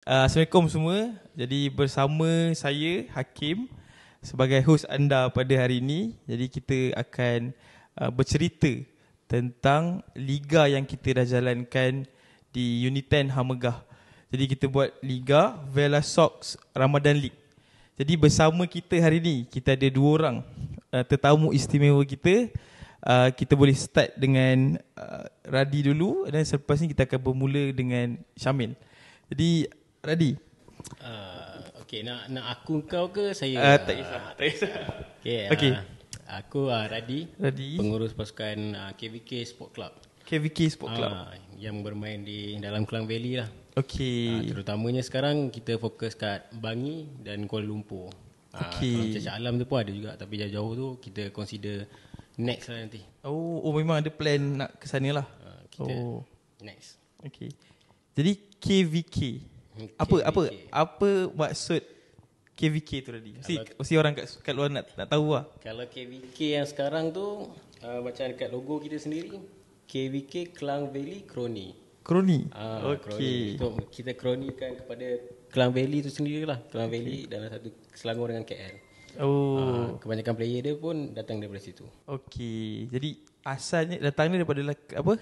Assalamualaikum semua. Jadi bersama saya Hakim sebagai host anda pada hari ini. Jadi kita akan bercerita tentang liga yang kita dah jalankan di Unit 10 Hamegah. Jadi kita buat liga Vela Sox Ramadan League. Jadi bersama kita hari ini kita ada dua orang tetamu istimewa kita. Kita boleh start dengan Radi dulu dan selepas ni kita akan bermula dengan Syamil. Jadi Radi. Okey, nak aku kau ke saya? Tak kisah. Okey. Aku Radi, Radi, pengurus pasukan KVK Sport Club. KVK Sport Club. Yang bermain di dalam Klang Valley lah. Okey. Terutamanya sekarang kita fokus kat Bangi dan Kuala Lumpur. Kalau Cacat Alam tu pun ada juga, tapi jauh-jauh tu kita consider next lah nanti. Oh memang ada plan nak ke sana lah. Kita next. Okey. Jadi KVK. Apa maksud KVK tu tadi? Mesti orang kat luar nak tahu lah. Kalau KVK yang sekarang tu macam dekat logo kita sendiri, KVK Klang Valley Kroni. Kroni. Okey. Kita kronikan kepada Klang Valley tu sendirilah. Klang Valley dalam satu Selangor dengan KL. Kebanyakan player dia pun datang daripada situ. Okey. Jadi asalnya datangnya daripada apa?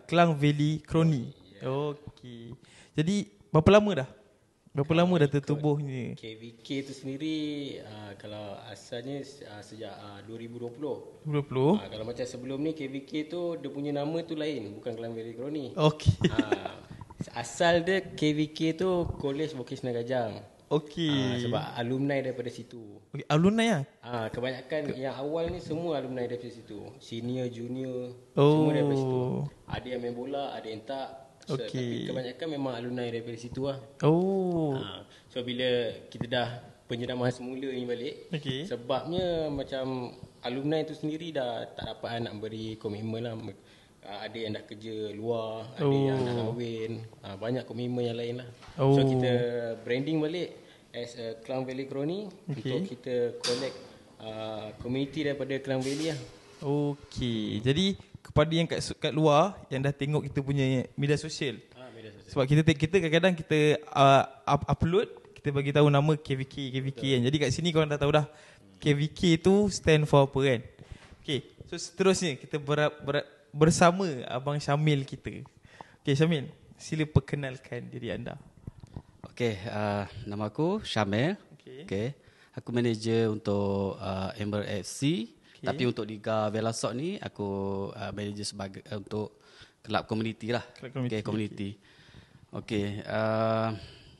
Klang Valley Kroni. Okey. Jadi berapa lama dah? Berapa lama dah tertubuhnya? KVK tu sendiri kalau asalnya sejak 2020. 2020. Kalau macam sebelum ni KVK tu dia punya nama tu lain, bukan Klang Valley Kroni. Okey. Asal dia KVK tu College Vocational Gajang. Okey. Sebab alumni daripada situ. Okay, alumni lah? Kebanyakan yang awal ni semua alumni daripada situ. Senior, junior, semua daripada situ. Ada yang main bola, ada yang tak. Tapi kebanyakan memang alumni daripada situ lah. So bila kita dah penyeraman semula ni balik, sebabnya macam alumni tu sendiri dah tak dapat nak beri komitmen lah. Ada yang dah kerja luar, ada yang dah kahwin, banyak komitmen yang lain lah. So kita branding balik as a Klang Valley Kroni untuk kita collect community daripada Klang Valley lah. Okey. Jadi kepada yang kat luar yang dah tengok kita punya media sosial. Sebab kita kadang-kadang kita upload, kita bagi tahu nama KVK kan. Jadi kat sini korang dah tahu dah KVK tu stand for apa kan. Okey. So seterusnya kita bersama Abang Syamil kita. Okey Syamil, sila perkenalkan diri anda. Okey, nama aku Syamil. Okey. Aku manager untuk Amber FC. Tapi untuk Liga Vela Sox ni aku manager sebagai untuk kelab community lah. Okey, community. Okey,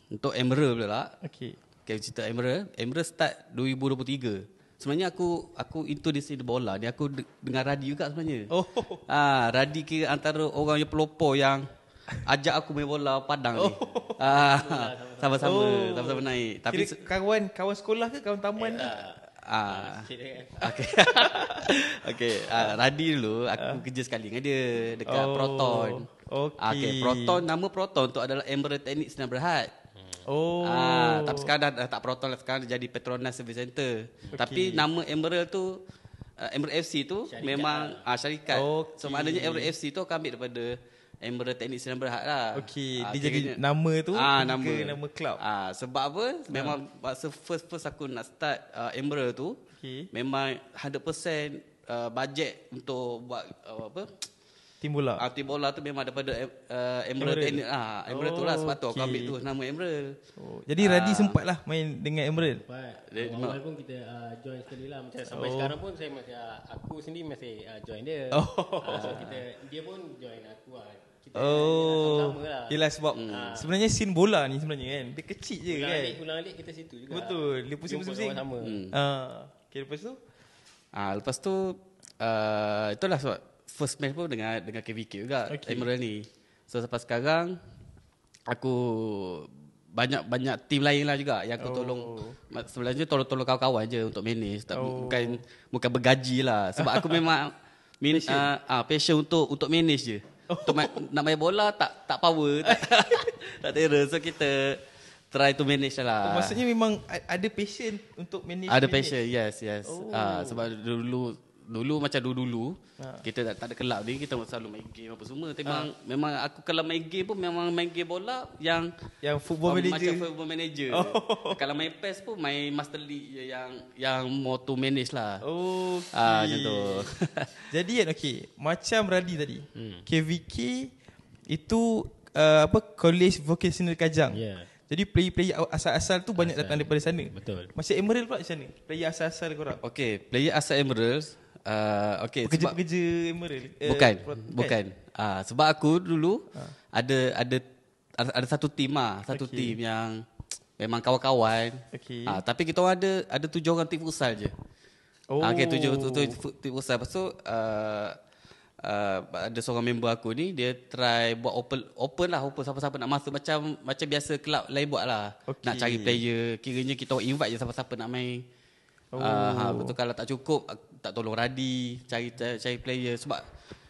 untuk Emerald pula. Okey, cerita Emerald start 2023. Sebenarnya aku into di sini bola ni aku dengan Radi juga sebenarnya. Radi kira antara orang yang pelopor yang ajak aku main bola Padang ni. Sama-sama naik. Tapi kawan sekolah ke kawan taman ke? Okey, Radi dulu aku kerja sekali dengan dia dekat Proton. Okey, Proton, nama Proton tu adalah Emerald Teknik Senam Berhad. Tapi sekarang dah tak Proton lah, sekarang dia jadi Petronas Service Center. Tapi nama Emerald tu Emerald FC tu syarikat memang syarikat. So maknanya Emerald FC tu akan ambil daripada Emerald Teknik Senam Berhad lah. Dia jadi nama tu nama club. Sebab apa? Memang masa first aku nak start Emerald tu, memang 100% bajet untuk buat tim bola. Tim bola tu memang daripada Emerald Teknik. Emerald tu lah, sebab tu aku ambil tu nama Emerald. Jadi Radi sempat lah main dengan Emerald. Awal pun kita join sekali lah. Macam sampai sekarang pun aku sendiri masih join dia. So dia pun join aku lah. Kita sama lah. Yelah sebab sebenarnya scene bola ni sebenarnya kan, dia kecil je kan. Ulang-alik kita situ juga. Betul. Dia pusing-pusing. Lepas tu? Lepas tu itulah sebab first match pun dengan KVK juga, Emerald ni. So sampai sekarang aku banyak tim lain lah juga yang aku tolong. Sebenarnya tolong kawan-kawan je untuk manage. Bukan bergaji lah. Sebab aku memang passion untuk manage je. Untuk nak main bola tak power, tak terror. So kita try to manage lah. Maksudnya memang ada passion untuk manage. Ada passion, yes. Sebab dulu dulu macam dulu kita tak ada kelab ni, kita selalu main game apa semua. Memang aku kalau main game pun memang main game bola yang football manager. Macam football manager. Kalau main PES pun main Master League je yang more to manage lah. Macam tu. Jadi kan macam Radi tadi. KVK itu College Vocational Kajang. Jadi player-player asal-asal tu banyak datang daripada sana. Betul. Macam Emerald pula macam mana? Player asal-asal korang. Player asal Emerald. Pekerja-pekerja Emerald. Bukan. Sebab aku dulu ada satu tim tim yang memang kawan-kawan. Tapi kita orang ada 7 orang tim futsal je. 7 tim futsal. Lepas tu ada seorang member aku ni, dia try buat open siapa-siapa nak masuk, macam biasa kelab lain buat lah. Nak cari player, kiranya kita invite je siapa-siapa nak main. Betul, kalau tak cukup tak tolong Radi cari player. Sebab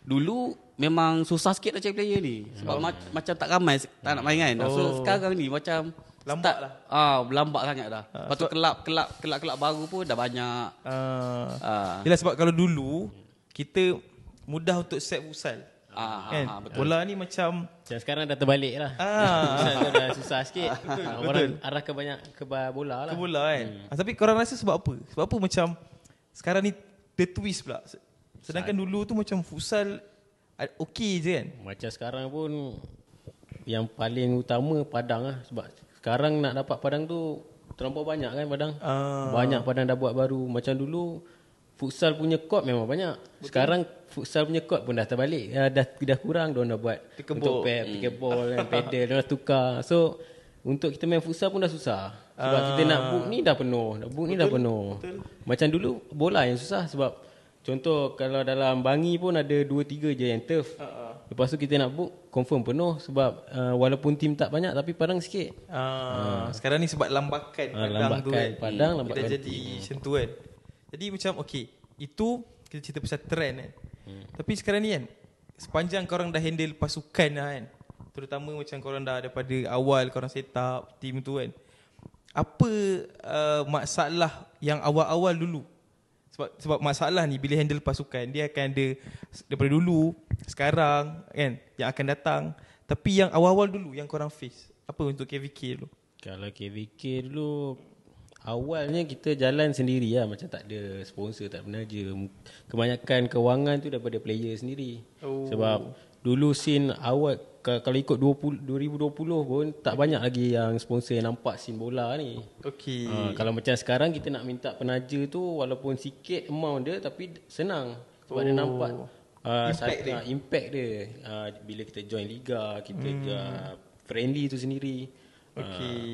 dulu memang susah sikit nak cari player ni. Sebab macam tak ramai tak nak main kan. So sekarang ni macam lambat lah. Lambat sangat dah. Lepas tu kelab baru pun dah banyak. Yelah, sebab kalau dulu kita mudah untuk set futsal. Kan? Bola ni macam sekarang dah terbalik lah. Futsal dah susah sikit. Orang arah ke bola lah. Ke bola kan. Tapi korang rasa sebab apa? Sebab apa macam sekarang ni the twist pula? Sedangkan dulu tu macam futsal okey je kan. Macam sekarang pun yang paling utama padang lah. Sebab sekarang nak dapat padang tu terlampau banyak kan padang. Banyak padang dah buat baru. Macam dulu futsal punya court memang banyak. Betul. Sekarang futsal punya court pun dah terbalik. Dah kurang. Diorang dah buat untuk pickleball kan, pedal. Diorang dah tukar. So untuk kita main futsal pun dah susah. Sebab kita nak book ni dah penuh. Betul. Macam dulu bola yang susah. Sebab contoh kalau dalam Bangi pun ada 2-3 je yang turf. Lepas tu kita nak book confirm penuh. Sebab walaupun tim tak banyak tapi padang sikit. Sekarang ni sebab lambakan padang tu kan. Kita jadi macam tu kan. Jadi macam itu kita cerita pasal trend kan. Tapi sekarang ni kan, sepanjang korang dah handle pasukan lah kan, terutama macam korang dah daripada awal korang set up team tu kan, apa masalah yang awal-awal dulu? Sebab masalah ni bila handle pasukan, dia akan ada daripada dulu, sekarang kan, yang akan datang. Tapi yang awal-awal dulu yang korang face, apa untuk KVK dulu? Kalau KVK dulu, awalnya kita jalan sendiri lah. Macam tak ada sponsor, tak ada penaja. Kebanyakan kewangan tu daripada player sendiri. Sebab dulu scene awal, kalau ikut 2020 pun tak banyak lagi yang sponsor yang nampak scene bola ni. Kalau macam sekarang kita nak minta penaja tu, walaupun sikit amount dia, tapi senang. Sebab dia nampak impact dia. Bila kita join liga, kita friendly tu sendiri.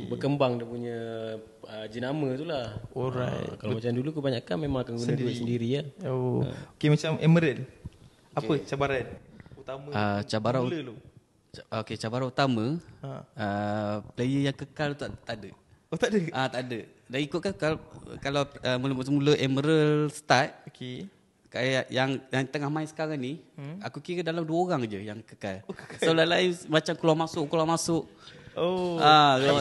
Berkembang dia punya jenama tu lah. Kalau macam dulu kebanyakan memang akan guna duit sendiri ya. Macam Emerald, apa cabaran utama? Cabaran utama player yang kekal tak ada. Tak ada? Tak ada. Dah ikutkan kalau mula-mula Emerald start, kayak yang tengah main sekarang ni, aku kira dalam 2 orang je yang kekal. So lain macam keluar masuk.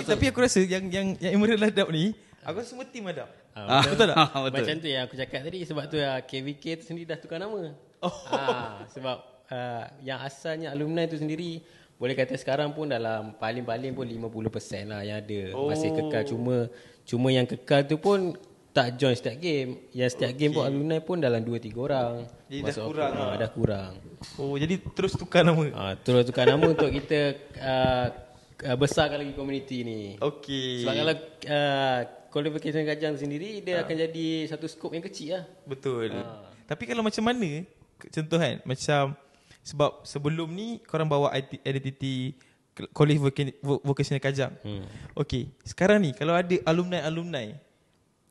Tapi aku rasa yang Emerald Ladap ni, aku rasa semua tim Ladap. Betul tak? Macam tu yang aku cakap tadi. Sebab tu KVK tu sendiri dah tukar nama. Sebab yang asalnya alumni tu sendiri, boleh kata sekarang pun dalam paling-paling pun 50% lah yang ada masih kekal. Cuma yang kekal tu pun tak join setiap game. Yang setiap game pun alumni pun dalam 2-3 orang. Jadi dah kurang. Jadi terus tukar nama. Terus tukar nama untuk kita besarkan lagi komuniti ni. Sebab kalau qualification Kajang sendiri, dia akan jadi satu skop yang kecil lah. Betul. Tapi kalau macam mana, contoh kan, macam sebab sebelum ni korang bawa identity College Vocational Kajang. Sekarang ni kalau ada alumni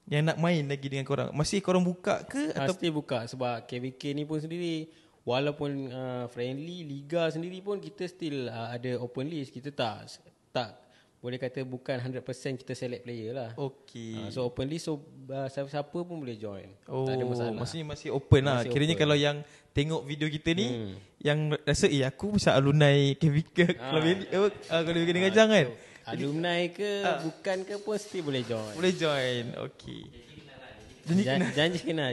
yang nak main lagi dengan korang, masih korang buka ke? Pasti buka. Sebab KVK ni pun sendiri, walaupun friendly, liga sendiri pun kita still ada open list. Kita tak boleh kata bukan 100% kita select player lah. So open list, so siapa-siapa pun boleh join. Tak ada masalah. Maksudnya masih open lah. Kiranya kalau yang tengok video kita ni, yang rasa aku macam alumni KVK kalau BK Kajang kan, alumni ke bukan ke pun still boleh join. Boleh join. Janji kena.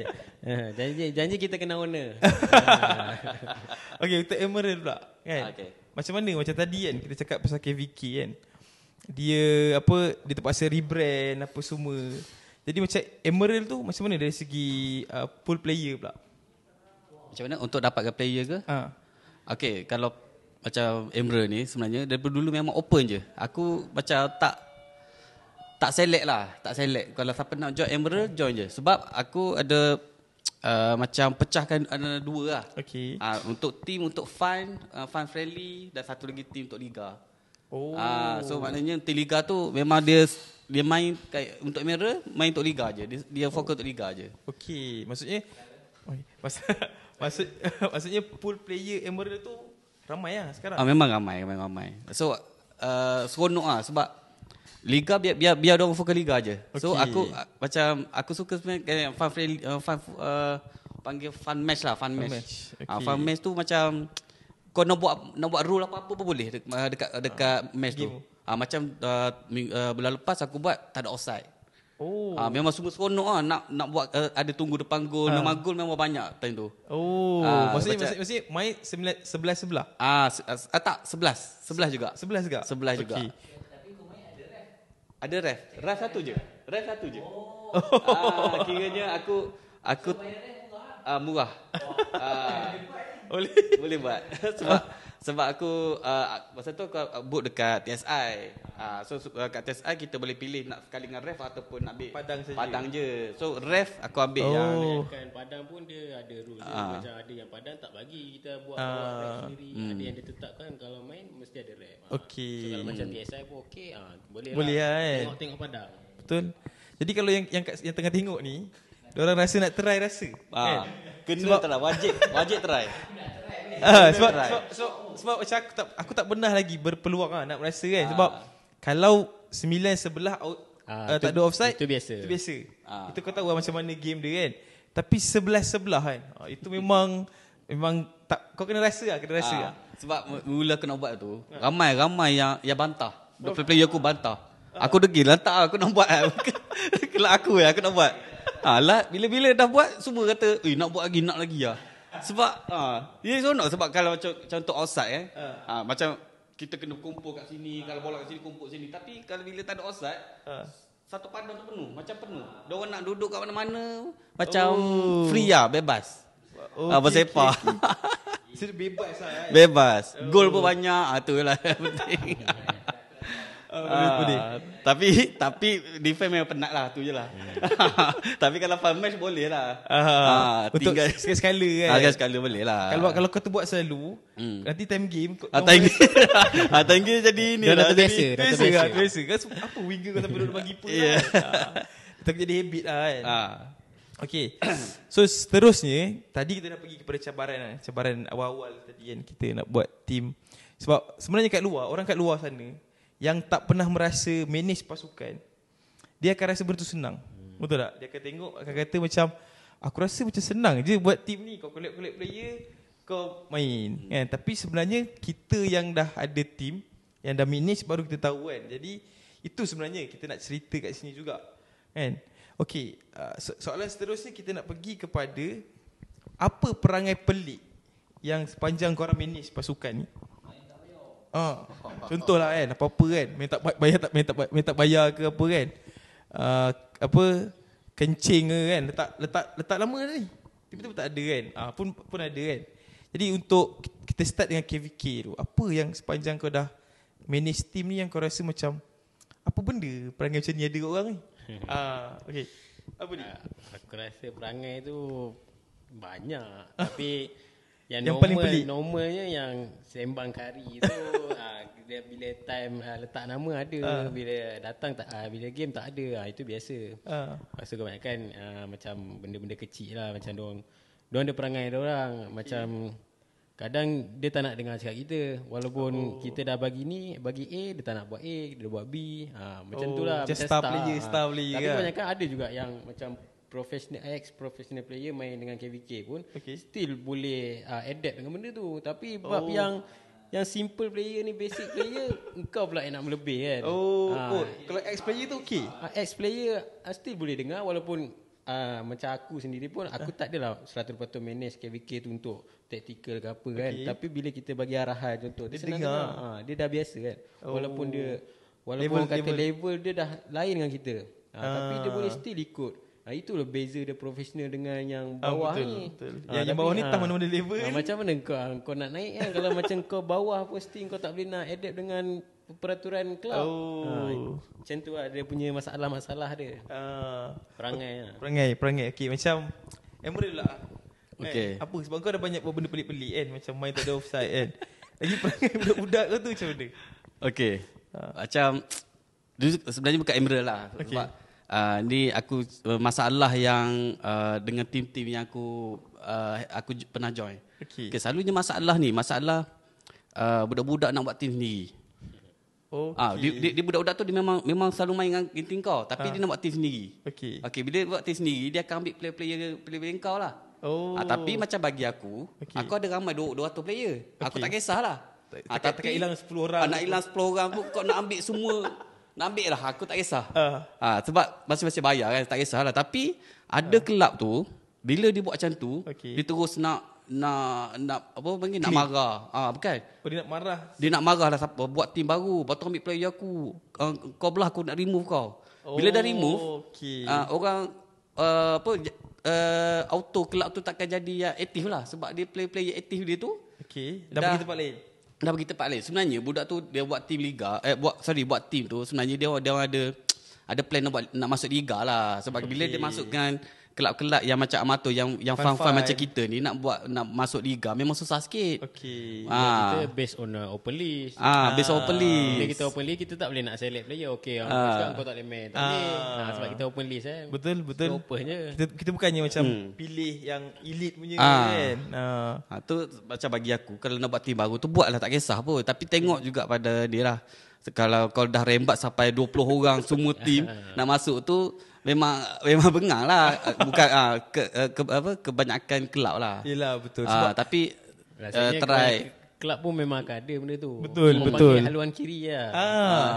Janji kita kena owner. Okay, untuk Emerald pula kan. Okay. Macam mana macam tadi kan kita cakap pasal KVK kan. Dia terpaksa rebrand apa semua. Jadi macam Emerald tu macam mana dari segi pool player pula? Macam mana untuk dapatkan player ke? Okay, kalau macam Emerald ni sebenarnya daripada dulu memang open je. Aku macam tak select lah. Tak select. Kalau siapa nak join Emerald, join je. Sebab aku ada macam pecahkan ada 2 lah. Okay. Untuk team untuk fun friendly, dan satu lagi team untuk liga. So maknanya team liga tu memang dia main untuk Emerald, main untuk liga je. Dia fokus untuk liga je. Okay. Maksudnya pool player Emerald tu ramai lah sekarang. Memang ramai. So seronok lah sebab liga biar orang fokus liga je. Okay. So aku suka sebenarnya fun friendly, panggil fun match lah, fun match. Okay. Fun match tu macam kau nak buat rule apa pun boleh dekat match tu. Macam bulan lepas aku buat tak ada offside. Memang semua seronok lah nak buat ada tunggu depan gol, nama gol memang banyak time tu. Maksudnya main 11 sebelah. Tak 11 juga. 11 juga. Okay. Ada ref satu je. Kiranya aku murah. Boleh buat. Sebab aku masa tu aku book dekat TSI. So kat TSI kita boleh pilih nak sekali dengan ref ataupun nak ambil padang je. So ref aku ambil yang kan padang pun dia ada rule macam ada yang padang tak bagi kita buat ref sendiri. Ada yang dia tetapkan kalau main mesti ada ref. Okay. So kalau macam TSI pun okey boleh lah kan. Tengok padang. Betul. Jadi kalau yang tengah tengok ni, diorang rasa nak try kan. Kena try, wajib try. Sebab macam aku tak pernah lagi berpeluang nak merasa kan. Sebab kalau 9 sebelah tak ada offside, itu biasa. Itu kau tahu macam mana game dia kan. Tapi 11 sebelah kan, itu memang tak, kau kena rasa lah. Sebab mula aku nak buat tu, ramai yang bantah. Player aku bantah. Aku degil lah, tak aku nak buat. Kelak aku nak buat. Bila dah buat semua kata, nak buat lagi lah. Sebab dia seronok sebab kalau macam untuk outside macam kita kena kumpul kat sini, kalau bola kat sini kumpul sini. Tapi kalau bila tak ada outside, satu padang tu penuh, macam penuh. Dia orang nak duduk kat mana-mana, macam free lah, bebas. Bersepak. Bebas lah. Bebas. Gol pun banyak, tu lah yang penting. Tapi defense memang penat lah, tu je lah. Tapi kalau fun match boleh lah. Untuk sekali-sekala kan. Sekali boleh lah. Kalau kau buat selalu, nanti time game time game jadi ni lah. Terbiasa kan. Apa winger kau sampai duduk depan keeper kan. Tapi jadi habit lah kan. Okay. So seterusnya, tadi kita dah pergi kepada cabaran awal-awal tadi kan, kita nak buat team. Sebab sebenarnya orang kat luar sana yang tak pernah merasa manage pasukan, dia akan rasa betul senang. Betul tak? Dia akan tengok, akan kata macam, aku rasa macam senang je buat team ni. Kau collect player, kau main kan? Tapi sebenarnya kita yang dah ada team, yang dah manage, baru kita tahu kan. Jadi itu sebenarnya kita nak cerita kat sini juga kan. Okay, soalan seterusnya kita nak pergi kepada apa perangai pelik yang sepanjang korang manage pasukan ni. Contohlah kan, apa-apa kan, minta bayar ke apa kan, kencing ke kan, letak lama ni, tiba-tiba tak ada kan, pun ada kan. Jadi untuk kita start dengan KVK tu, apa yang sepanjang kau dah manage team ni yang kau rasa macam, apa benda perangai macam ni ada kat orang ni? Okay, apa ni? Aku rasa perangai tu banyak, tapi yang paling pelik, normalnya yang sembang kari tu dia bila time letak nama ada, bila datang tak, bila game tak ada, itu biasa. Lepas tu kebanyakan macam benda-benda kecil lah, macam diorang ada perangai diorang macam kadang dia tak nak dengar cakap kita, walaupun kita dah bagi A, dia tak nak buat A, dia buat B, macam tu lah, macam star player. Tapi kebanyakan ada juga yang macam professional player main dengan KVK pun still boleh adapt dengan benda tu. Tapi bab yang simple player ni, basic player, engkau pula yang nak melebih kan. Kalau ex player tu okey. Ex player still boleh dengar walaupun macam aku sendiri pun aku tak adalah 100% manage KVK tu untuk tactical ke apa kan. Tapi bila kita bagi arahan contoh dia senang dengar. Dia dah biasa kan. Walaupun level dia dah lain dengan kita. Tapi dia boleh still ikut. Itulah beza dia profesional dengan yang bawah ni. Betul. Yang bawah ni tak mana-mana level. Macam mana kau nak naik kan. Kalau macam kau bawah posting kau tak boleh nak adapt dengan peraturan kelab. Macam tu lah dia punya masalah-masalah dia. Perangai. Okey, macam Emerald lah. Okey. Apa sebab kau dah banyak buat benda pelik-pelik kan, macam main tak ada offside kan. Lagi perangai budak-budak kau tu macam mana? Okey. Macam sebenarnya bukan Emerald lah. Sebab ni aku masalah yang dengan tim-tim yang aku pernah join. Okay, selalunya masalah budak-budak nak buat tim sendiri. Dia budak-budak tu dia memang selalu main dengan tim kau, tapi dia nak buat tim sendiri. Okey, bila dia buat tim sendiri dia akan ambil player kau lah. Tapi macam bagi aku ada ramai 200 player. Aku tak kisahlah. Tak hilang 10 orang. Nak hilang 10 orang pun kau nak ambil semua. Nak ambil lah, aku tak kisah. Sebab masing-masing bayar kan, tak kisahlah. Tapi ada kelab tu bila dia buat macam tu, dia terus nak apa panggil, nak marah. Bukan. Dia nak marah. Dia nak marah lah, buat tim baru, lepas tu ambil player aku. Kau belah aku nak remove kau. Bila dah remove, orang auto kelab tu takkan jadi aktif lah, sebab dia player aktif dia tu dah pergi tempat lain. Dah pergi tempat lain. Sebenarnya budak tu dia buat tim liga, buat tim tu sebenarnya dia ada plan nak masuk liga lah. Sebab bila dia masukkan kelab-kelab yang macam amatur yang fun-fun macam kita ni nak masuk liga memang susah sikit. Kita based on open list. Based on open list. Bila kita open list kita tak boleh nak select player. Sekarang kau tak boleh main. Tak boleh. Sebab kita open list kan. Betul. So, open je. Kita bukannya macam pilih yang elite punya kan. Tu macam bagi aku kalau nak buat tim baru tu buatlah, tak kisah pun. Tapi tengok juga pada dia lah. Kalau dah rembat sampai 20 orang semua tim nak masuk tu memang bengang lah. Bukan kebanyakan kelab lah. Yelah, betul. Sebab tapi try kelab pun memang akan ada benda tu. Betul. Panggil haluan kiri lah.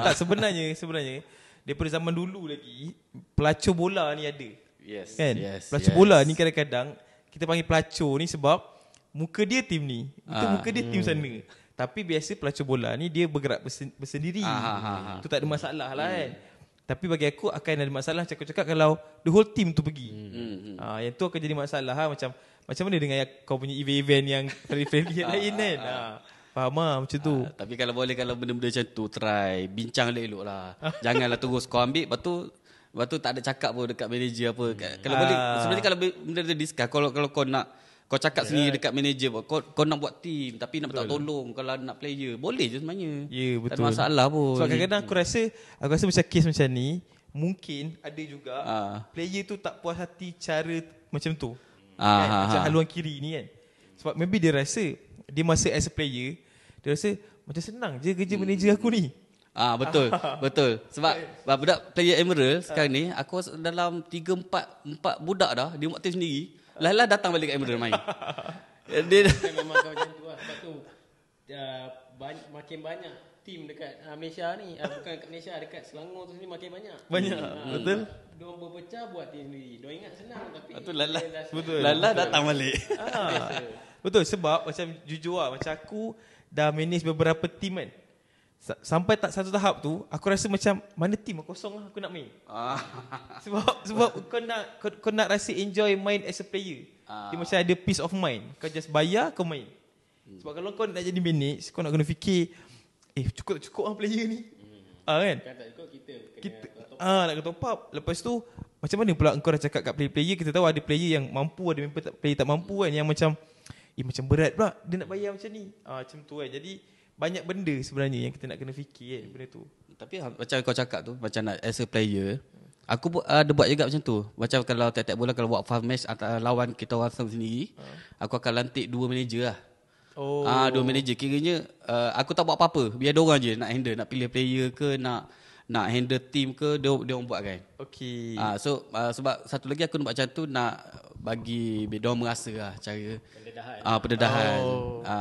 Tak, sebenarnya daripada zaman dulu lagi pelacur bola ni ada. Yes. Kan? Pelacur bola ni kadang-kadang kita panggil pelacur ni sebab muka dia tim ni. Muka dia tim sana. Tapi biasa pelacur bola ni dia bergerak bersendiri. Tu tak ada masalah lah kan. Tapi bagi aku akan ada masalah macam aku cakap kalau the whole team tu pergi. Yang tu akan jadi masalah macam mana dengan kau punya event yang friendly yang lain kan. Faham lah macam tu. Tapi kalau benda-benda macam tu try bincang elok-elok lah. Janganlah terus kau ambil lepas tu tak ada cakap pun dekat manager apa. Kalau boleh sebenarnya kalau benda dia discuss kalau kau nak kau cakap sendiri dekat manager kau nak buat team tapi nak minta tolong kalau nak player boleh je sebenarnya. Ya, betul. Tak ada masalah pun. Sebab kadang-kadang aku rasa macam kes macam ni mungkin ada juga player tu tak puas hati cara macam tu. Macam haluan kiri ni kan. Sebab maybe dia rasa dia masa as a player dia rasa macam senang je kerja manager aku ni. Betul. Sebab budak player Emerald sekarang ni aku dalam 3-4 budak dah dia buat team sendiri. Lah datang balik kat Emerald main. Dia memang kau macam tu lah. Sebab tu makin banyak tim dekat Malaysia ni. Bukan dekat Malaysia, dekat Selangor tu sendiri makin banyak. Betul. Diorang berpecah buat tim sendiri. Diorang ingat senang tapi Lala datang balik. Betul, sebab macam jujur lah, macam aku dah manage beberapa tim kan. Sampai satu tahap tu aku rasa macam mana tim kosong lah aku nak main. Sebab kau nak rasa enjoy main as a player. Dia macam ada peace of mind. Kau just bayar kau main. Sebab kalau kau nak jadi manage kau nak kena fikir cukup lah player ni. Kan? Tak cukup kita nak kena top up. Lepas tu macam mana pula kau dah cakap kat player kita tahu ada player yang mampu, ada player tak mampu kan, yang macam macam berat pula dia nak bayar macam ni. Macam tu kan. Jadi banyak benda sebenarnya yang kita nak kena fikir kan benda tu. Tapi macam kau cakap tu macam nak as a player, aku ada buat juga macam tu. Macam kalau tiap-tiap bola kalau buat fast match antara lawan kita orang sendiri, aku akan lantik 2 manager lah. 2 manager kiranya aku tak buat apa-apa, biar dia orang je nak handle, nak pilih player ke nak handle team ke dia orang buat kan. Okey. So sebab satu lagi aku nak buat macam tu nak bagi diorang merasa lah cara pendedahan.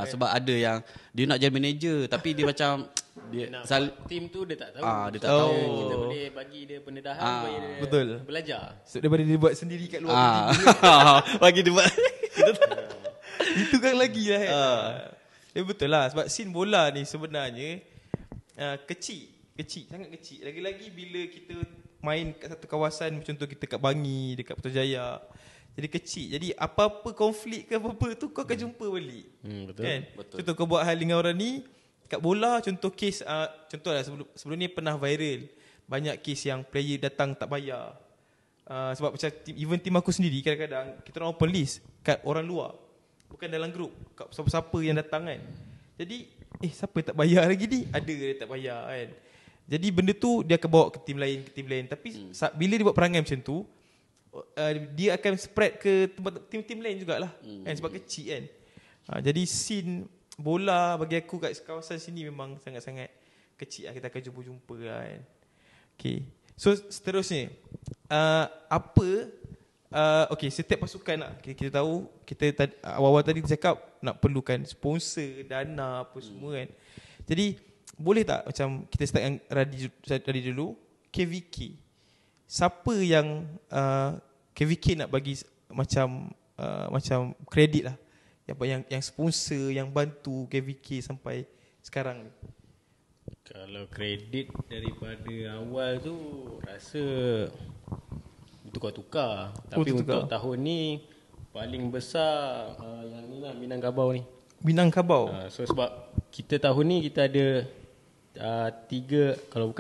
Sebab ada yang dia nak jadi manager tapi dia macam dia tim tu dia tak tahu. Dia tak tahu. Kita boleh bagi dia pendedahan supaya dia betul. belajar. So daripada dia buat sendiri kat luar bagi dia buat. Itu kan lagi lah betul lah. Sebab scene bola ni sebenarnya kecil, sangat kecil. Lagi-lagi bila kita main kat satu kawasan, contoh kita kat Bangi, dekat Putrajaya, jadi kecil. Jadi apa-apa konflik ke apa-apa tu kau akan jumpa balik. Betul. Kan? Betul. Contoh kau buat hal dengan orang ni kat bola, contoh kes contohlah sebelum ni pernah viral banyak kes yang player datang tak bayar. Sebab macam even tim aku sendiri kadang-kadang kita orang open list kat orang luar, bukan dalam grup, kat siapa-siapa yang datang kan. Jadi siapa tak bayar lagi ni? Ada dia tak bayar kan. Jadi benda tu dia akan bawa ke tim lain, Tapi bila dia buat perangai macam tu, dia akan spread ke tim-tim lain jugalah kan, sebab kecil kan. Jadi scene bola bagi aku kat kawasan sini memang sangat-sangat kecil lah. Kita akan jumpa-jumpa lah kan. Okay. So seterusnya setiap pasukan lah, kita tahu, kita awal-awal tadi cakap nak perlukan sponsor, dana apa semua kan. Jadi boleh tak macam kita start yang Radi dulu, KVK. Siapa yang KVK nak bagi macam kredit lah, yang sponsor, yang bantu KVK sampai sekarang ni? Kalau kredit daripada awal tu rasa tukar-tukar. Tapi untuk tahun ni paling besar yang ni lah, Minangkabau ni. Minangkabau. So sebab kita tahun ni kita ada 3, kalau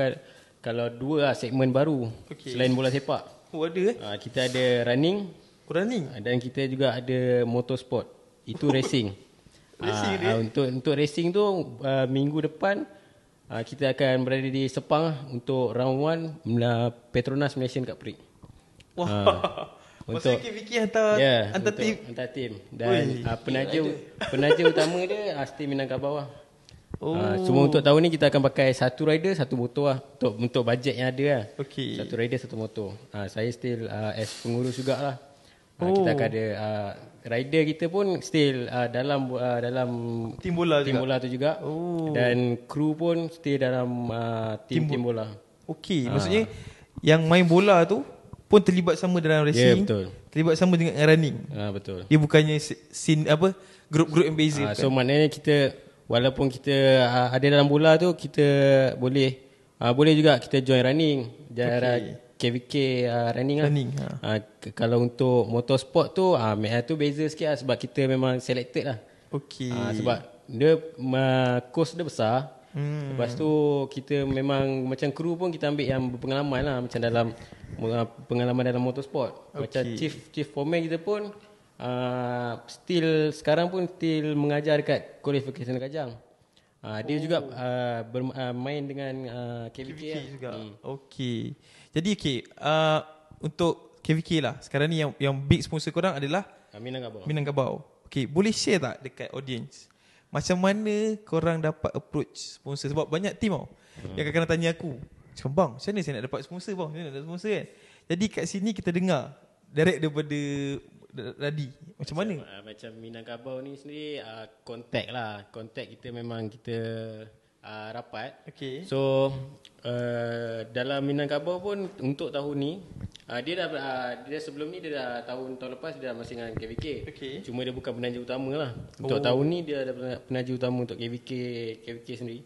2 lah segmen baru selain bola sepak. Ada kita ada running. Dan kita juga ada motorsport. Itu racing. Untuk racing tu minggu depan kita akan berada di Sepang untuk round 1 Petronas Malaysian Cup Prix. Maksudnya KVK hantar tim. Dan penaja utama dia tim Minangkabau lah. Cuma untuk tahun ni kita akan pakai satu rider, satu motor lah, untuk bajet yang ada lah. Satu rider, satu motor. Saya still as pengurus jugalah. Kita akan ada rider kita pun still dalam tim bola tu juga. Dan kru pun still dalam tim bola. Maksudnya yang main bola tu pun terlibat sama dalam racing. Betul. Terlibat sama dengan running. Betul. Dia bukannya grup-grup yang beza. So maknanya kita, walaupun kita ada dalam bola tu, kita boleh juga kita join running. KVK running lah. Kalau untuk motorsport tu tu beza sikit lah, sebab kita memang selected lah. Sebab dia course dia besar. Lepas tu kita memang macam kru pun kita ambil yang berpengalaman lah, macam dalam pengalaman dalam motorsport. Macam chief foreman kita pun sekarang pun still mengajar dekat Kolej Vocational Kajang. Dia juga bermain dengan KVK juga. Jadi untuk KVK lah sekarang ni yang big sponsor korang adalah Minangkabau. Boleh share tak dekat audience macam mana korang dapat approach sponsor? Sebab banyak team tau yang kadang-kadang tanya aku, cakap bang, macam mana saya nak dapat sponsor bang? Macam mana nak dapat sponsor kan? Jadi kat sini kita dengar direct daripada Radi, macam mana? Macam Minangkabau ni sendiri kontak kita memang kita rapat. So dalam Minangkabau pun untuk tahun ni dia sebelum ni dia dah tahun lepas dia dah masih dengan KVK. Cuma dia bukan penaja utama lah. Untuk tahun ni dia ada penaja utama untuk KVK sendiri.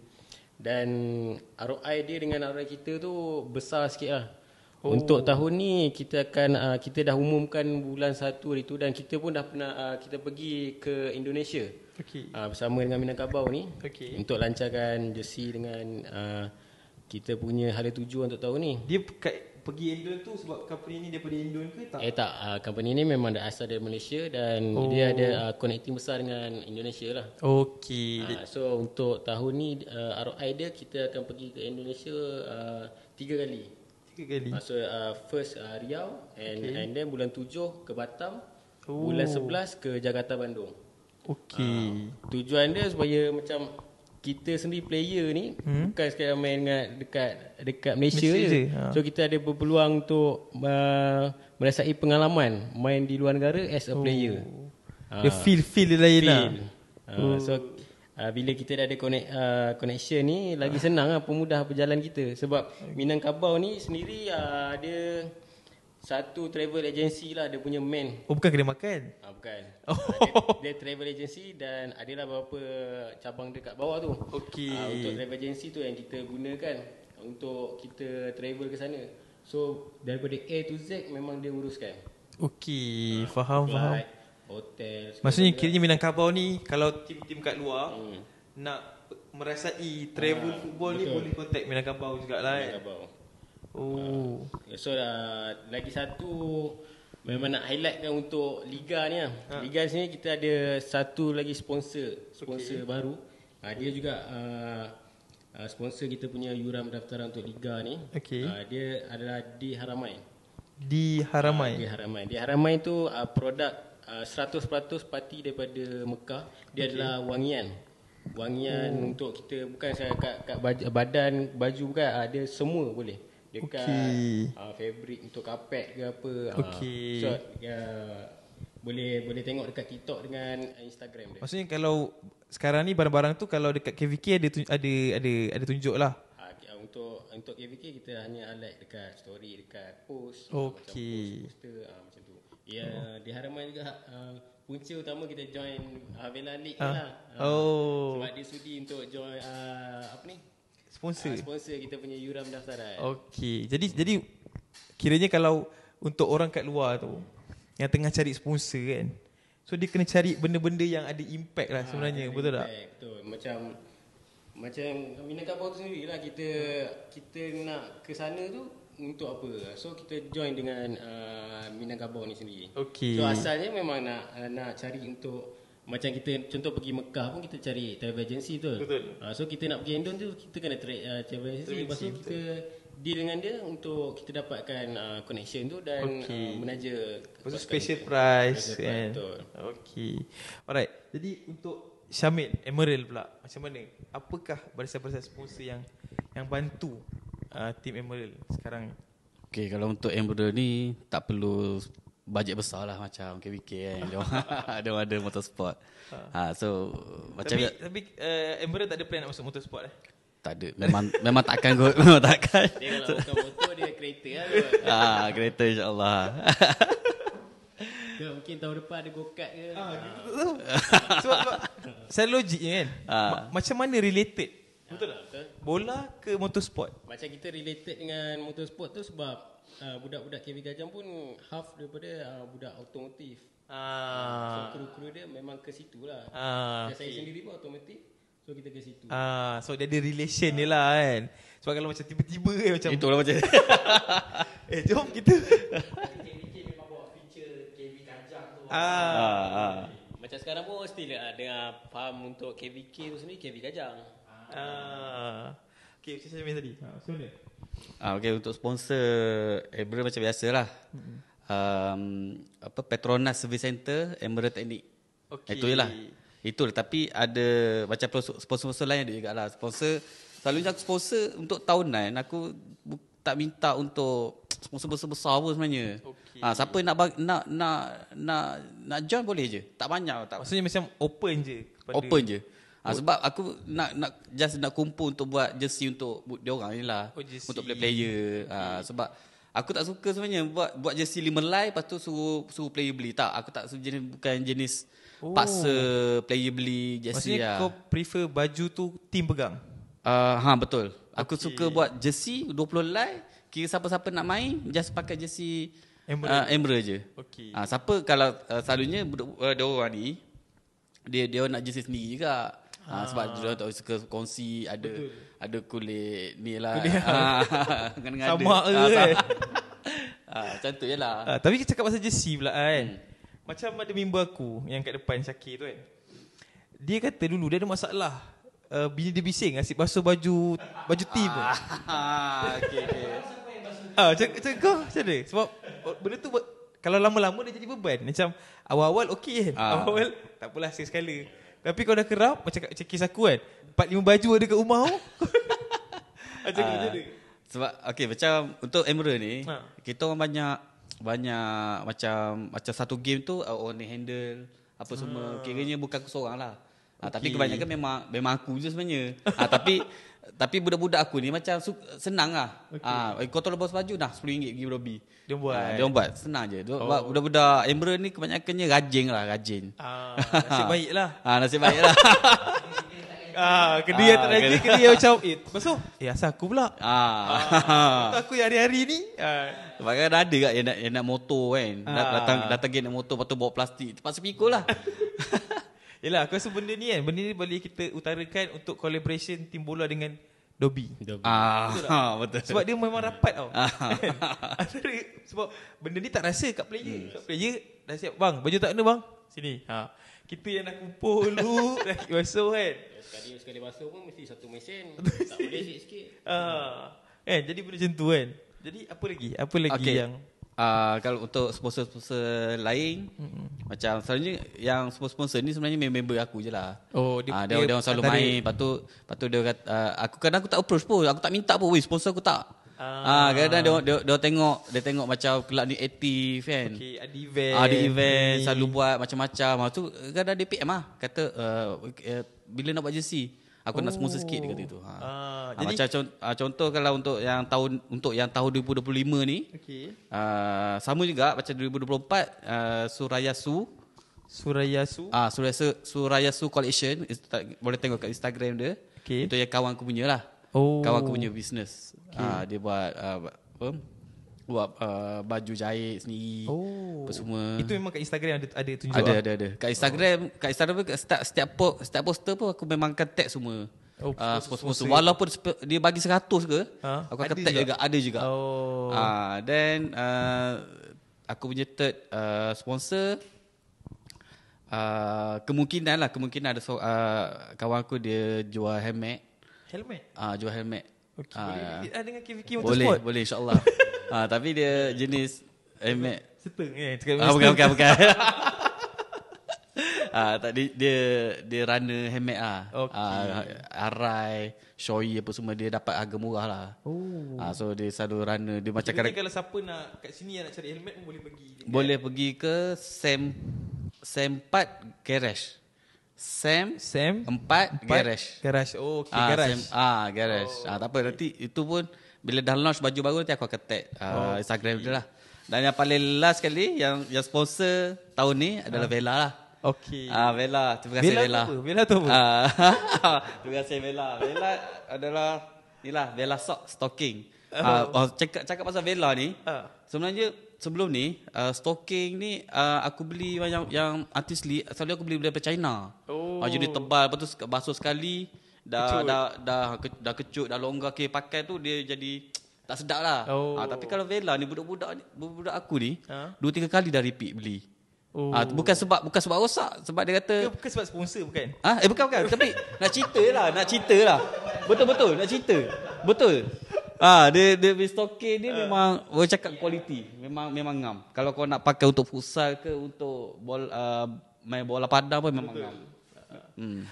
Dan ROI dia dengan ROI kita tu besar sikit lah. Untuk tahun ni kita dah umumkan bulan 1 hari tu, dan kita pun dah pernah kita pergi ke Indonesia bersama dengan Minangkabau ni untuk lancarkan jersey dengan kita punya hala tujuan untuk tahun ni. Dia pergi Indon tu sebab company ni daripada Indon ke tak? Tak, company ni memang dah asal dari Malaysia dan dia ada connecting besar dengan Indonesia lah. So untuk tahun ni ROI dia kita akan pergi ke Indonesia 3 kali. So first Riau and then bulan 7 ke Batam, bulan 11 ke Jakarta, Bandung. Tujuan dia supaya macam kita sendiri player ni bukan sekadar main dekat Malaysia je. So kita ada berpeluang untuk merasai pengalaman main di luar negara as a player. Dia feel dia lain lah. So bila kita dah ada connection ni, lagi senang lah, pemudah perjalanan kita. Sebab Minangkabau ni sendiri dia satu travel agency lah, dia punya main. Oh, bukan kedai makan? Bukan. Dia travel agency dan adalah beberapa cabang dekat bawah tu. Okey. Untuk travel agency tu yang kita gunakan untuk kita travel ke sana. So daripada A to Z memang dia uruskan. Okey, faham. Hotel. Maksudnya kiranya Minangkabau ni kalau tim-tim kat luar nak merasai travel football ni boleh contact Minangkabau jugalah kan. Minangkabau. So lagi satu memang nak highlightkan untuk liga ni lah. Liga sini kita ada satu lagi sponsor baru. Dia juga sponsor kita punya yuran pendaftaran untuk liga ni. Dia adalah Di Haramai. Di Haramai tu produk 100% parti daripada Mekah. Dia adalah wangian untuk kita, bukan saya kat badan baju, bukan. Dia semua boleh dekat fabric untuk kapet ke apa. So boleh tengok dekat TikTok dengan Instagram dia. Maksudnya kalau sekarang ni barang-barang tu kalau dekat KVK ada tunjuk lah. Untuk KVK kita hanya highlight dekat story, dekat post, macam poster macam tu. Di Haramai juga punca utama kita join Vela League lah. Sebab dia sudi untuk join sponsor kita punya yuran pendaftaran. Okey. Jadi kiranya kalau untuk orang kat luar tu yang tengah cari sponsor kan, so dia kena cari benda-benda yang ada impact lah sebenarnya, betul tak? Betul. Macam Minangkabau tu sendiri lah, kita nak ke sana tu untuk apa? So kita join dengan Minangkabau ni sendiri. So asalnya memang nak cari untuk, macam kita contoh pergi Mekah pun kita cari travel agency tu. So kita nak pergi Indon tu kita kena travel agency. Lepas tu kita deal dengan dia untuk kita dapatkan connection tu dan menaja special price kan. Betul. Okey. Alright. Jadi untuk Syamil Emerald pula, macam mana? Apakah barisan-barisan sponsor yang bantu tim Emerald sekarang? Okey, kalau untuk Emerald ni tak perlu bajet besar lah macam KVK kan. Dia ada motorsport. So tapi Emerald tak ada plan nak masuk motorsport Tak ada. Memang takkan kot. Memang takkan. Dia kalau bukan motor dia kereta lah. Kereta insya-Allah. Mungkin tahun depan ada go-kart ke. Sebab saya logiknya kan. Macam mana related? Betul tak? Bola ke motorsport? Macam kita related dengan motorsport tu sebab budak-budak KV Gajang pun half daripada budak automotif. So kru-kru dia memang ke situ lah. Saya sendiri pun automotif. So kita ke situ. So dia ada relation dia lah kan. Sebab kalau macam tiba-tiba kan macam itulah macam jom kita macam sekarang pun still dengan faham untuk KVK tu sendiri, KV Gajang. Okay, macam saya tadi. Okay, untuk sponsor Emerald macam biasalah. Petronas Service Center, Emerald Teknik. Itulah. Tapi ada macam sponsor-sponsor lain ada juga lah. Sponsor, selalunya aku sponsor untuk tahunan. Aku tak minta untuk sponsor besar pun sebenarnya. Siapa nak join boleh je. Tak banyak tak. Maksudnya macam open je. Open je. Sebab aku nak kumpul untuk buat jersey untuk dia orang ni lah. Untuk player. Sebab aku tak suka sebenarnya buat jersey 5 line lepas tu suruh player beli. Tak, aku tak bukan jenis paksa player beli jersey. Maksudnya kau prefer baju tu tim pegang? Betul. Aku suka buat jersey 20 line. Kira siapa-siapa nak main just pakai jersey Emerald je. Siapa kalau selalunya dia orang ni dia nak jersey sendiri juga. Sebab dia tak suka kongsi ada kulit ni lah. Sama ke? Macam tu je lah. Tapi kita cakap pasal jersey pula kan. Macam ada member aku yang kat depan Syakir tu kan. Dia kata dulu dia ada masalah. Bini dia bising asyik basuh baju tim. Okay. Macam kau macam mana? Sebab benda tu kalau lama-lama dia jadi beban. Macam awal-awal okey kan. Awal tak apalah sekali-sekala. Tapi kau dah kerap macam kes aku kan. 4-5 baju ada kat rumah tu. Macam tu je. Sebab macam untuk Emerald ni, kita orang banyak macam satu game tu orang ni handle apa semua. Kiranya bukan aku seorang lah. Tapi kebanyakan memang aku je sebenarnya. Tapi budak-budak aku ni macam senang lah. Kau tolong bos baju dah RM10 pergi lobby. Dia buat senang je. Budak-budak Emerald ni kebanyakannya rajin. Nasib baik lah. Nasib baik lah. Kedai yang tak rajin, kedai yang macam pasal asal aku pula. Aku yang hari-hari ni. Sebab kan ada kat yang nak motor kan. Datang geng nak motor, lepas tu bawa plastik. Terpaksa pikul lah. Yelah, aku rasa benda ni boleh kita utarakan untuk collaboration tim bola dengan Dobby. Betul. Sebab dia memang rapat tau. Sebab benda ni tak rasa kat player. Kat player dah siap, bang, baju tak kena bang. Sini. Kita yang nak kumpul dulu, dah basuh kan. Sekali basuh pun mesti satu mesin. Tak boleh sikit-sikit. Jadi benda macam tu kan. Jadi apa lagi yang kalau untuk sponsor-sponsor lain, macam selalunya yang sponsor ni sebenarnya member aku je lah. Dia orang selalu main. Lepas tu dia kata, aku tak approach pun. Aku tak minta pun, sponsor aku tak. Kadang-kadang dia tengok macam kelab ni aktif kan. Ada event selalu buat macam-macam. Tu kadang dia PM lah. Kata bila nak buat jersey, aku nak sponsor sikit, dia kata itu. Jadi macam contoh kalau untuk yang tahun 2025 ni, sama juga macam 2024, Surayasu Collection, boleh tengok kat Instagram dia. Itu yang kawan aku punya lah. Kawan aku punya business. Dia buat baju jahit sendiri. Apa semua. Itu memang kat Instagram ada tunjuk. Ada. Kat Instagram setiap poster pun aku memang akan tag semua. Sponsor. Walaupun dia bagi 100 ke, aku akan tag juga. Ada juga. Then aku punya third sponsor, kemungkinan ada kawan aku dia jual helmet. Jual helmet. Dengan KVK Motorsport. Boleh insyaAllah. Tapi dia jenis helmet seteng bukan. Dia runner helmet lah. Arai, Shoei apa semua, dia dapat harga murah lah. So dia selalu runner. Dia macam kalau siapa nak kat sini nak cari helmet pun boleh pergi. Boleh pergi ke Sam 4 Garage. Sam 4 Garage. Garage. Garage. Tak apa, nanti itu pun bila dah launch baju baru nanti aku akan tag Instagram dia lah. Dan yang paling last sekali yang sponsor tahun ni adalah Vela lah. Vela. Terima kasih Vela. Vela tu apa? Terima kasih Vela. Vela adalah inilah Vela stocking. Cakap pasal Vela ni, sebenarnya sebelum ni stocking ni aku beli yang artis selalu aku beli daripada China. Jadi tebal, lepas tu basuh sekali dah kecut, dah longgar ke pakai tu dia jadi tak sedap lah. Tapi kalau Vela ni budak aku ni 2-3 kali dah repeat beli. Bukan sebab rosak, sebab dia kata bukan sebab sponsor bukan. Bukan tapi nak cerita lah. Betul nak cerita. Betul. Dia stocking dia memang boleh cakap quality. Memang ngam. Kalau kau nak pakai untuk futsal ke untuk main bola padang pun memang ngam.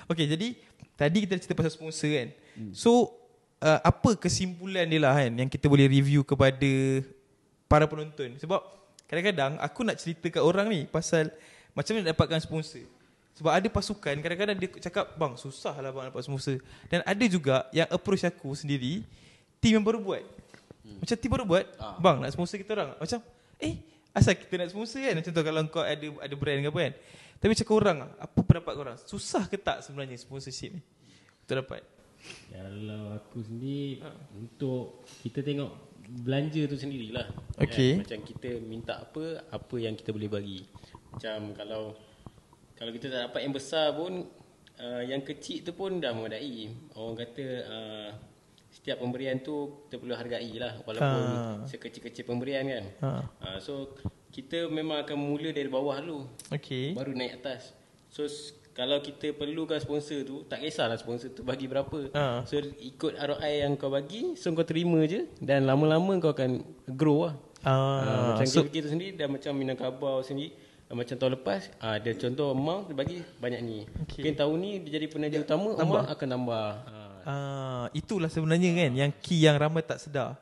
Okey, jadi tadi kita cerita pasal sponsor kan. So apa kesimpulan dia lah kan yang kita boleh review kepada para penonton? Sebab kadang-kadang aku nak cerita kat orang ni pasal macam mana nak dapatkan sponsor. Sebab ada pasukan kadang-kadang dia cakap, bang susah lah bang dapat sponsor. Dan ada juga yang approach aku sendiri, team yang baru buat. Macam team baru buat, bang nak sponsor kita orang. Macam asal kita nak sponsor kan. Macam tu kalau kau ada brand ke apa kan. Tapi cakap orang, apa pendapat korang? Susah ke tak sebenarnya sponsorship ni untuk dapat? Kalau aku sendiri, untuk kita tengok belanja tu sendirilah. Macam kita minta apa yang kita boleh bagi. Macam kalau kita tak dapat yang besar pun, yang kecil tu pun dah memadai. Orang kata setiap pemberian tu kita perlu hargai lah, walaupun sekecil-kecil pemberian kan. So kita memang akan mula dari bawah dulu, baru naik atas. So kalau kita perlukan sponsor tu, tak kisahlah sponsor tu bagi berapa. So ikut ROI yang kau bagi, so kau terima je. Dan lama-lama kau akan grow lah. Macam KVK tu sendiri dah macam Minangkabau sendiri, macam tahun lepas dia contoh amount dia bagi banyak ni. Mungkin tahun ni dia jadi penaja utama, amount akan tambah. Itulah sebenarnya kan yang key yang ramai tak sedar.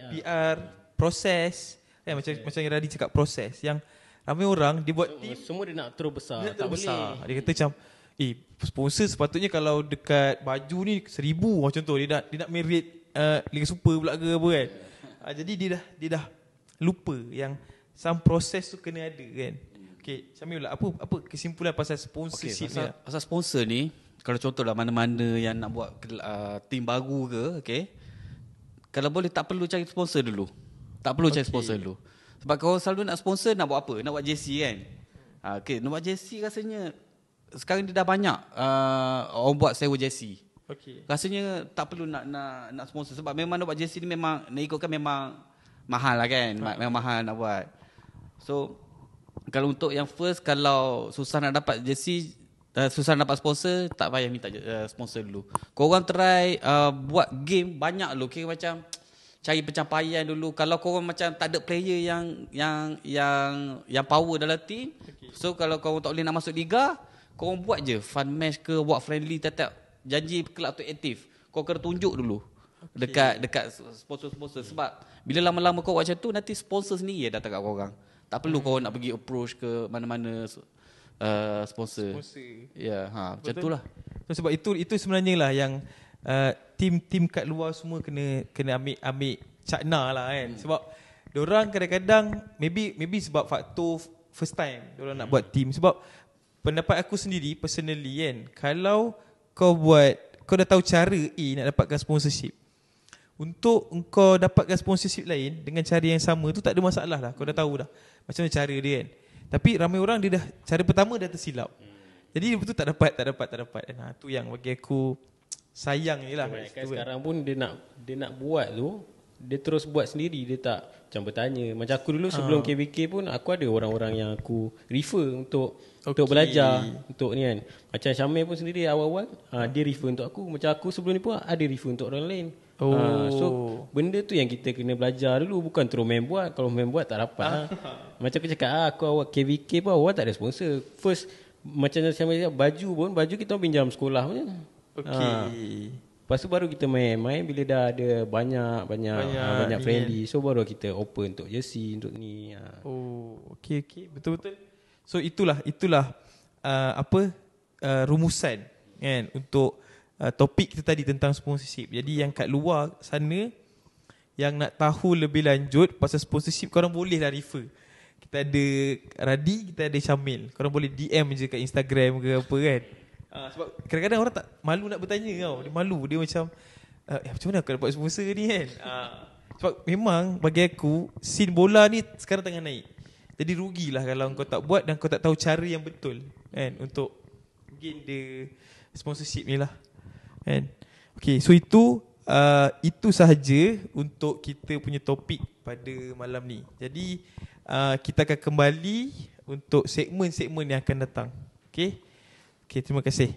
PR proses macam yang Radhi cakap, proses yang ramai orang dia buat team semua dia nak terus besar, tak boleh. Dia kata macam sponsor sepatutnya kalau dekat baju ni 1,000 macam tu, dia nak merit Liga Super pula ke apa kan. Jadi dia dah lupa yang some proses tu kena ada kan. Okay, Syamil, apa kesimpulan pasal sponsorship ni? Pasal sponsor ni, kalau contohlah mana-mana yang nak buat team baru ke, okay, kalau boleh tak perlu cari sponsor dulu. Tak perlu cari sponsor dulu. Sebab kalau selalu nak sponsor, nak buat apa? Nak buat JC kan? Okay, nak buat JC rasanya sekarang dia dah banyak orang buat sewa JC. Okay. Rasanya tak perlu nak sponsor. Sebab memang nak buat JC ni memang nak ikutkan memang mahal lah kan. Memang mahal nak buat. So kalau untuk yang first, kalau susah nak dapat JC, susah nak dapat sponsor, tak payah minta sponsor dulu. Korang try buat game banyak dulu. Kira macam cari pencapaian dulu. Kalau korang macam tak ada player yang power dalam team, so kalau korang tak boleh nak masuk liga, korang buat je fun match ke, buat friendly, tetap janji kelab tu aktif. Kau kena tunjuk dulu dekat sponsor-sponsor. Sebab bila lama-lama kau buat macam tu, nanti sponsor sendiri datang kat korang. Tak perlu kau nak pergi approach ke mana-mana sponsor. Ya, macam itulah. So, sebab itu sebenarnya lah yang tim kat luar semua kena ambil cakna lah kan. Sebab diorang kadang-kadang maybe sebab faktor first time diorang nak buat team. Sebab pendapat aku sendiri personally kan, kalau kau dah tahu cara nak dapatkan sponsorship, untuk kau dapatkan sponsorship lain dengan cara yang sama tu tak ada masalah lah. Kau dah tahu dah macam mana cara dia kan. Tapi ramai orang dia dah cara pertama dah tersilap. Jadi betul tak dapat. Tu yang bagi aku sayang je lah. Sekarang pun dia nak buat tu, dia terus buat sendiri. Dia tak macam bertanya. Macam aku dulu sebelum KBK pun, aku ada orang-orang yang aku refer untuk belajar untuk ni kan. Macam Syamil pun sendiri awal-awal dia refer untuk aku. Macam aku sebelum ni pun ada refer untuk orang lain. So benda tu yang kita kena belajar dulu. Bukan terus main buat. Kalau main buat tak dapat. Macam aku cakap, aku awal KBK pun awal tak ada sponsor. First macam Syamil cakap, baju kita pinjam sekolah punya. Lepas tu baru kita main bila dah ada banyak friendly. So baru kita open untuk jersey, untuk ni. Okay, betul-betul. So itulah rumusan kan untuk topik kita tadi tentang sponsorship. Jadi yang kat luar sana yang nak tahu lebih lanjut pasal sponsorship, korang boleh lah refer. Kita ada Radhi, kita ada Syamil. Korang boleh DM je kat Instagram ke apa kan. Sebab kadang-kadang orang tak malu nak bertanya tau. Dia malu. Dia macam macam mana aku dapat sponsor ni kan. Sebab memang bagi aku scene bola ni sekarang tengah naik. Jadi rugilah kalau kau tak buat dan kau tak tahu cara yang betul kan untuk gain the sponsorship ni lah kan. Okay, so itu sahaja untuk kita punya topik pada malam ni. Jadi kita akan kembali untuk segmen-segmen yang akan datang. Okay, terima kasih.